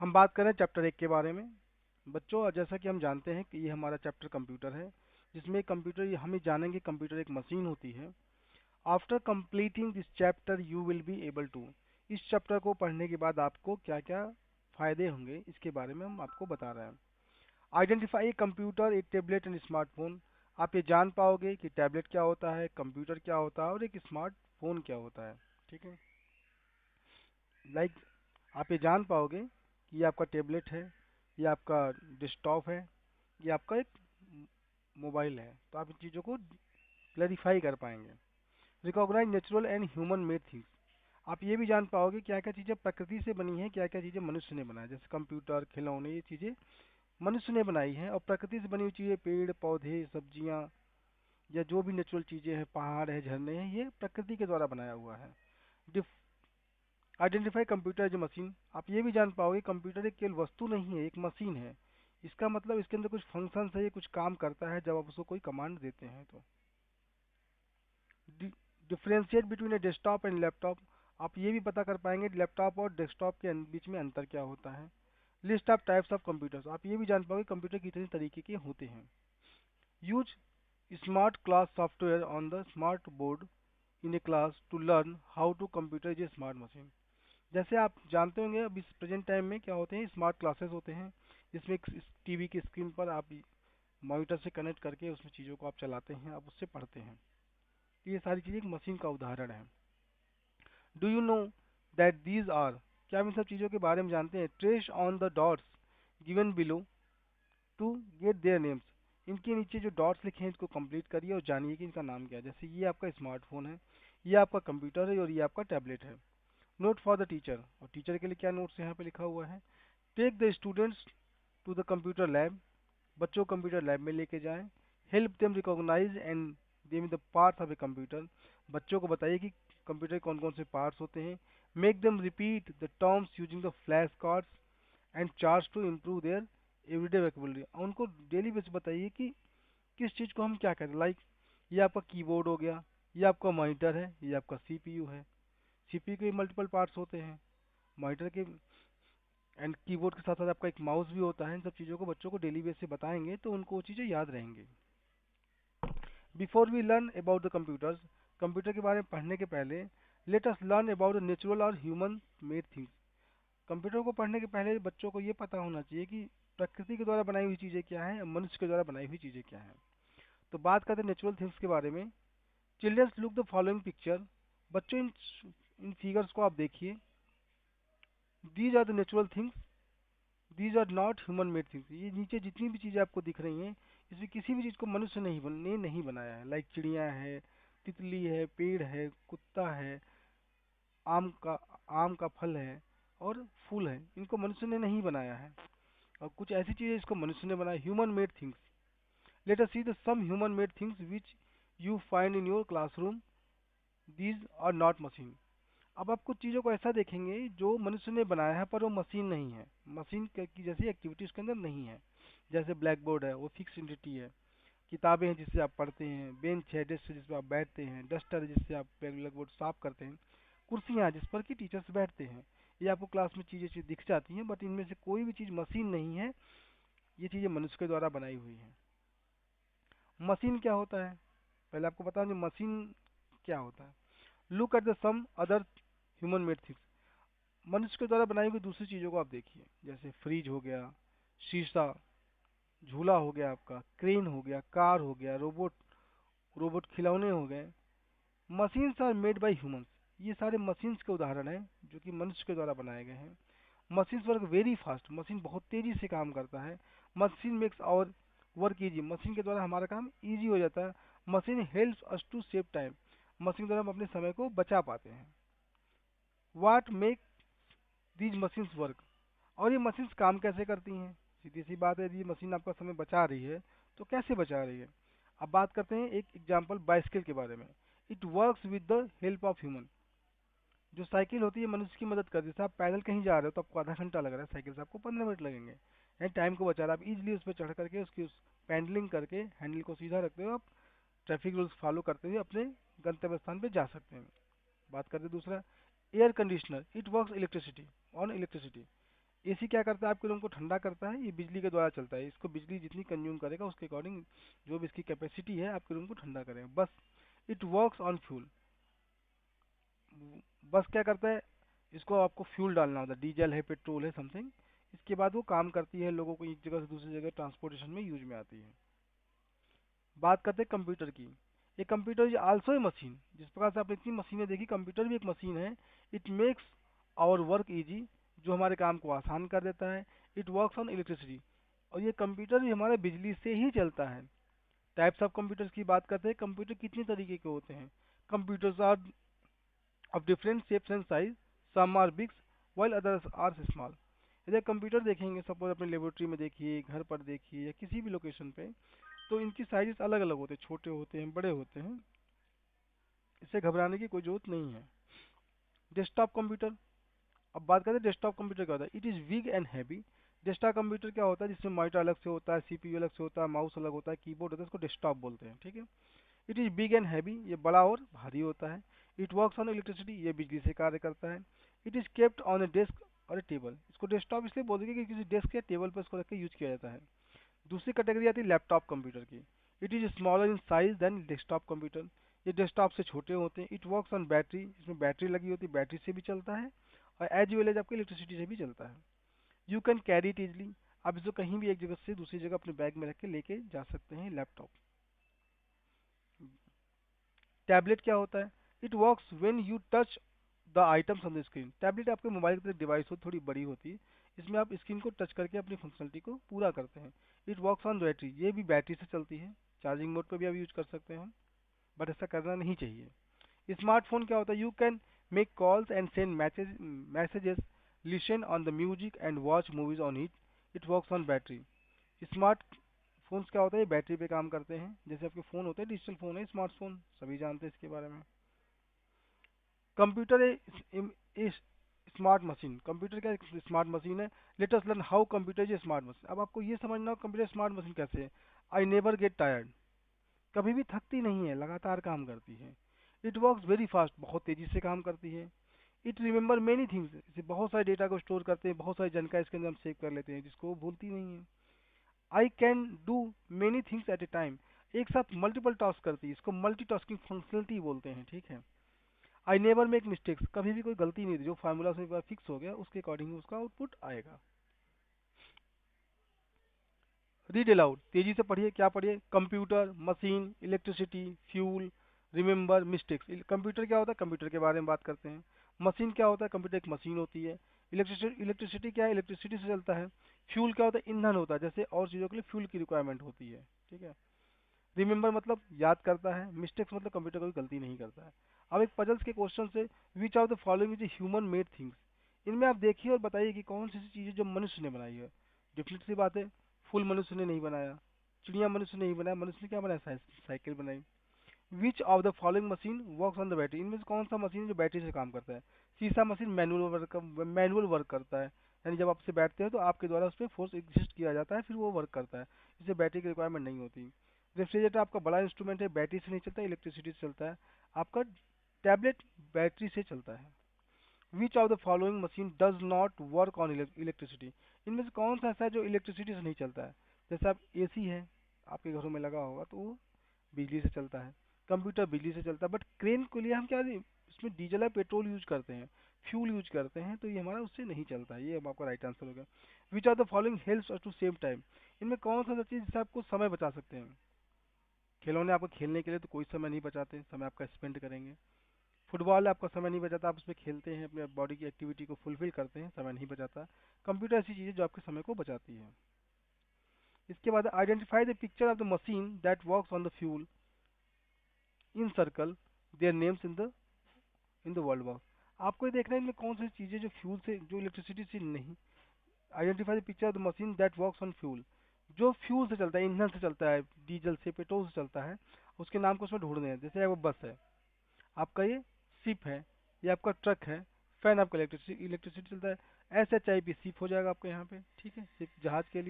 हम बात करें चैप्टर 1 के बारे में। बच्चों, जैसा कि हम जानते हैं कि ये हमारा चैप्टर कंप्यूटर है, जिसमें कंप्यूटर हम ये जानेंगे कंप्यूटर एक मशीन होती है। After completing this chapter you will be able to, इस चैप्टर को पढ़ने के बाद आपको क्या क्या फायदे होंगे इसके बारे में हम आपको बता रहे हैं। Identify a computer, A tablet and smartphone. आप ये जान पाओगे कि टैबलेट क्या होता है, कंप्यूटर क्या होता है और एक स्मार्टफोन क्या होता है। ठीक है, लाइक आप ये जान पाओगे कि ये आपका टैबलेट है, ये आपका डेस्कटॉप है, ये आपका एक मोबाइल है। तो आप इन चीज़ों को क्लैरिफाई कर पाएंगे। Recognise natural and human made things. आप ये भी जान पाओगे क्या क्या चीज़ें प्रकृति से बनी हैं, क्या क्या चीज़ें मनुष्य ने बनाया। जैसे कंप्यूटर, खिलौने, ये चीज़ें मनुष्य ने बनाई हैं। और प्रकृति से बनी हुई चीज़ें, पेड़ पौधे, सब्जियाँ या जो भी नेचुरल चीज़ें हैं, पहाड़ है, झरने हैं, ये प्रकृति के द्वारा बनाया हुआ है। Identify computer as a machine. आप ये भी जान पाओगे कंप्यूटर एक केवल वस्तु नहीं है, एक मशीन है। इसका मतलब इसके अंदर कुछ फंक्शंस है, ये कुछ काम करता है जब आप उसको कोई कमांड देते हैं। तो differentiate between A desktop and laptop. आप ये भी पता कर पाएंगे लैपटॉप और डेस्कटॉप के बीच में अंतर क्या होता है। List of types of computers. आप ये भी जान पाओगे कंप्यूटर कितने तरीके के होते हैं। Use smart class software on the smart board in a class to learn how to computer is a smart machine. जैसे आप जानते होंगे अब इस प्रेजेंट टाइम में क्या होते हैं, स्मार्ट क्लासेस होते हैं, जिसमें टीवी की स्क्रीन पर आप मॉनिटर से कनेक्ट करके उसमें चीज़ों को आप चलाते हैं, आप उससे पढ़ते हैं। तो ये सारी चीज़ें एक मशीन का उदाहरण है। Do you know that these are, क्या आप इन सब चीज़ों के बारे में जानते हैं। Trace on the dots given below to get their names. इनके नीचे जो डॉट्स लिखे हैं इसको कंप्लीट करिए और जानिए कि इनका नाम क्या है। जैसे ये आपका स्मार्टफोन है, ये आपका कंप्यूटर है और ये आपका टैबलेट है। नोट फॉर द टीचर, और टीचर के लिए क्या नोट्स यहाँ पे लिखा हुआ है। Take the students to the computer lab. बच्चों को कंप्यूटर लैब में लेके जाएं। Help them recognise and them the parts of a computer. बच्चों को बताइए कि कंप्यूटर के कौन कौन से पार्ट्स होते हैं। Make them repeat the terms using the flash cards and charts to improve their everyday vocabulary. उनको डेली बेस बताइए कि किस चीज़ को हम क्या कहते हैं। लाइक ये आपका कीबोर्ड हो गया, ये आपका मॉनिटर है, ये आपका सीपीयू है। सीपीयू के मल्टीपल पार्ट्स होते हैं, मॉनिटर के एंड कीबोर्ड के साथ साथ आपका एक माउस भी होता है। इन सब चीज़ों को बच्चों को डेली बेस से बताएंगे तो उनको वो चीज़ें याद रहेंगी। Before we learn about the computers, computer के बारे में पढ़ने के पहले let us learn about the natural और ह्यूमन मेड थिंग्स। कंप्यूटर को पढ़ने के पहले बच्चों को ये पता होना चाहिए कि प्रकृति के द्वारा बनाई हुई चीज़ें क्या हैं, मनुष्य के द्वारा बनाई हुई चीज़ें क्या हैं। तो बात करते हैं नेचुरल थिंग्स के बारे में। Childrens look the following picture. बच्चों इन फिगर्स को आप देखिए। These are the natural things, these are not human made things. ये नीचे जितनी भी चीज़ें आपको दिख रही हैं, इसमें किसी भी चीज़ को मनुष्य ने नहीं बनाया है। लाइक चिड़िया है, तितली है, पेड़ है, कुत्ता है, आम का आम का फल है और फूल है। इनको मनुष्य ने नहीं बनाया है। और कुछ ऐसी चीज़ें इसको मनुष्य ने बनाया, human made things. Let us see the some human made things which you find in your classroom. These are not machine. अब आप कुछ चीज़ों को ऐसा देखेंगे जो मनुष्य ने बनाया है पर वो मशीन नहीं है, मशीन की जैसी एक्टिविटी उसके अंदर नहीं है। जैसे ब्लैक बोर्ड है, वो फिक्स एंटिटी है। किताबें हैं जिससे आप पढ़ते हैं, बेंच है डेस्क जिस पर आप बैठते हैं, डस्टर है जिससे आप ब्लैक बोर्ड साफ करते हैं, कुर्सियाँ हैं जिस पर कि टीचर्स बैठते हैं। ये आपको क्लास में चीज़ें दिख जाती हैं, बट इनमें से कोई भी चीज़ मशीन नहीं है। ये चीज़ें मनुष्य के द्वारा बनाई हुई हैं। मशीन क्या होता है, पहले आपको बताऊँ मशीन क्या होता है। Look at the some other human made things. मनुष्य के द्वारा बनाई हुई दूसरी चीज़ों को आप देखिए। जैसे फ्रिज हो गया, शीशा, झूला हो गया, आपका क्रेन हो गया, कार हो गया, रोबोट रोबोट खिलौने हो गए। Machines are made by humans. ये सारे मशीन्स के उदाहरण हैं जो कि मनुष्य के द्वारा बनाए गए हैं। Machines work very fast. Machine बहुत तेजी से काम करता है। Machine makes our work easy. Machine के द्वारा हमारा काम इजी हो जाता है। Machine helps us to save time. Machine के द्वारा हम अपने समय को बचा पाते हैं। What make these machines work. और ये मशीन्स काम कैसे करती हैं। सीधी सी बात है, यदि ये मशीन आपका समय बचा रही है तो कैसे बचा रही है। अब बात करते हैं एक एग्जांपल बाइसिकल के बारे में। It works with the help of human. जो साइकिल होती है मनुष्य की मदद करती है। जैसे आप पैदल कहीं जा रहे हो तो आपको आधा घंटा लग रहा है, साइकिल से आपको 15 मिनट लगेंगे। यानी टाइम को बचा रहा है। आप इजिली उस पर चढ़ करके उसकी पैडलिंग करके हैंडल को सीधा रखते हो, आप ट्रैफिक रूल्स फॉलो करते हुए अपने गंतव्य स्थान पर जा सकते हैं। बात करते हैं दूसरा, air conditioner. It works electricity on electricity. AC क्या करता है, आपके रूम को ठंडा करता है, ये बिजली के द्वारा चलता है, इसको बिजली जितनी कंज्यूम करेगा उसके अकॉर्डिंग जो भी इसकी कैपेसिटी है आपके रूम को ठंडा करेगा। बस इट वर्क्स ऑन फ्यूल, बस क्या करता है, इसको आपको फ्यूल डालना होता है, डीजल है, पेट्रोल है, समथिंग, इसके बाद वो काम करती है, लोगों को एक जगह से दूसरी जगह ट्रांसपोर्टेशन में यूज में आती है। बात करते हैं कंप्यूटर की। ये computer is also a machine, जिस प्रकार से आपने इतनी मशीनें देखी, कंप्यूटर भी एक मशीन है। It makes our work easy, जो हमारे काम को आसान कर देता है। इट वर्क्स ऑन इलेक्ट्रिसिटी, और ये कंप्यूटर भी हमारे बिजली से ही चलता है। टाइप्स ऑफ कंप्यूटर्स की बात करते हैं, कंप्यूटर कितने तरीके के होते हैं। Computers are of different shapes and size, some are big while others are small. यदि कंप्यूटर देखेंगे, सपोज अपने लेबोरेटरी में देखिए, घर पर देखिए, या किसी भी लोकेशन पे, तो इनकी साइजेस अलग अलग होते हैं, छोटे होते हैं, बड़े होते हैं, इससे घबराने की कोई जरूरत नहीं है। डेस्कटॉप कंप्यूटर, अब बात करते हैं डेस्कटॉप कंप्यूटर क्या होता है। It is big and heavy. Desktop computer क्या होता है, जिसमें मॉनिटर अलग से होता है, सीपीयू अलग से होता है, माउस अलग होता है, कीबोर्ड होता है, इसको डेस्कटॉप बोलते हैं, ठीक है। It is big and heavy, ये बड़ा और भारी होता है। इट वर्क्स ऑन इलेक्ट्रिसिटी, ये बिजली से कार्य करता है। It is kept on A desk और ए टेबल, इसको डेस्कटॉप इसलिए बोलते हैं कि किसी डेस्क या टेबल पर इसको रख के यूज किया जाता है। दूसरी कैटेगरी आती है लैपटॉप कंप्यूटर की। It is smaller in size than desktop computer, ये डेस्कटॉप से छोटे होते हैं। इट वर्क्स ऑन बैटरी, इसमें बैटरी लगी होती है, बैटरी से भी चलता है, और एज वेल एज आपके इलेक्ट्रिसिटी से भी चलता है। You can carry it easily, आप इसको कहीं भी एक जगह से दूसरी जगह अपने बैग में रख के लेके जा सकते हैं। लैपटॉप। टैबलेट क्या होता है, it works when you touch the items on the screen. Tablet आपके मोबाइल की डिवाइस हो, थोड़ी बड़ी होती है, इसमें आप स्क्रीन को टच करके अपनी फंक्शनलिटी को पूरा करते हैं। इट वर्क्स ऑन बैटरी, ये भी बैटरी से चलती है, चार्जिंग मोड पर भी आप यूज कर सकते हैं, बट ऐसा करना नहीं चाहिए। स्मार्टफोन क्या होता है, you can make calls and send messages, listen on the music and watch movies on it. It works on battery. Smart phones क्या होता है, ये बैटरी पे काम करते हैं, जैसे आपके फ़ोन होते हैं, डिजिटल फ़ोन है स्मार्टफोन, सभी जानते हैं इसके बारे में। Computer is smart machine, computer क्या स्मार्ट मशीन है। Late us learn how computer is smart machine. अब आपको ये समझना हो कंप्यूटर स्मार्ट मशीन कैसे है। आई नेवर गेट टायर्ड, कभी भी थकती नहीं है, लगातार काम करती है। इट वर्क्स वेरी फास्ट, बहुत तेजी से काम करती है। इट रिमेंबर मेनी थिंग्स, इसे बहुत सारे डेटा को स्टोर करते हैं, बहुत सारी जानकारी इसके अंदर हम सेव कर लेते हैं, जिसको वो भूलती नहीं है। I can do many things at A time, एक साथ मल्टीपल टास्क करती है, इसको मल्टीटास्किंग फंक्शनलिटी बोलते हैं, ठीक है। आई नेवर मेक मिस्टेक्स, कभी भी कोई गलती नहीं थी, जो फार्मूला से एक बार फिक्स हो गया उसके अकॉर्डिंग उसका आउटपुट आएगा। रीड अलाउड, तेजी से पढ़िए, क्या पढ़िए, computer, machine, electricity, fuel, remember, mistakes. Computer क्या होता है, कंप्यूटर के बारे में बात करते हैं। मशीन क्या होता है, कंप्यूटर एक मशीन होती है। इलेक्ट्रिसिटी क्या है, इलेक्ट्रिसिटी से चलता है। फ्यूल क्या होता है, ईंधन होता है, जैसे और चीज़ों के लिए फ्यूल की रिक्वायरमेंट होती है, ठीक है। रिमेंबर मतलब याद करता है, मिस्टेक्स मतलब कंप्यूटर कोई गलती नहीं करता है। अब एक पजल्स के क्वेश्चन से, which are the following is human made things, इनमें आप देखिए और बताइए कि कौन सी चीज़ें जो मनुष्य ने बनाई है। डिफिनेट सी बात है, फूल मनुष्य ने नहीं बनाया, चिड़िया मनुष्य ने नहीं बनाया, मनुष्य ने क्या बनाया, साइकिल बनाई। Which of the following machine works on the battery, इनमें से कौन सा मशीन है जो बैटरी से काम करता है। शीशा मशीन मैनुअल वर्क करता है, यानी जब आप से बैठते हैं तो आपके द्वारा उस पर फोर्स एग्जिस्ट किया जाता है, फिर वो वर्क करता है, इससे बैटरी की रिक्वायरमेंट नहीं होती। रेफ्रिजरेटर आपका बड़ा इंस्ट्रूमेंट है, बैटरी से नहीं चलता, इलेक्ट्रिसिटी से चलता है। आपका टैबलेट बैटरी से चलता है। Which of the following machine does not work on electricity, इनमें से कौन सा ऐसा है जो इलेक्ट्रिसिटी से नहीं चलता है। जैसे आप एसी है, आपके घरों में लगा होगा, तो वो बिजली से चलता है। कंप्यूटर बिजली से चलता है, बट क्रेन के लिए हम क्या इसमें डीजल या पेट्रोल यूज करते हैं, फ्यूल यूज करते हैं, तो ये हमारा उससे नहीं चलता है। ये अब आपका राइट आंसर हो गया। Which are the following helps us to save time, इनमें कौन सा चीज़ जिससे आपको समय बचा सकते हैं। खिलौने आपको खेलने के लिए तो कोई समय नहीं बचाते, समय आपका स्पेंड करेंगे। फुटबॉल आपका समय नहीं बचाता, आप उसमें खेलते हैं, अपने बॉडी की एक्टिविटी को फुलफिल करते हैं, समय नहीं बचाता। कंप्यूटर ऐसी चीज़ है जो आपके समय को बचाती है। इसके बाद identify the picture of the machine that works on the fuel in circle their names in the world war. आपको ये देखना है इनमें कौन सी चीज़ें जो फ्यूल से, जो इलेक्ट्रिसिटी से नहीं। Identify the picture of the machine that works on fuel, जो फ्यूल से चलता है, ईंधन से चलता है, डीजल से, पेट्रोल से चलता है, उसके नाम को उसमें ढूंढने हैं। जैसे वो बस है आपका, ये शिप है, ये आपका ट्रक है, फैन आपका इलेक्ट्रिसिटी चलता है। S H I P ship हो जाएगा आपका यहाँ पे, ठीक है, शिप जहाज के लिए।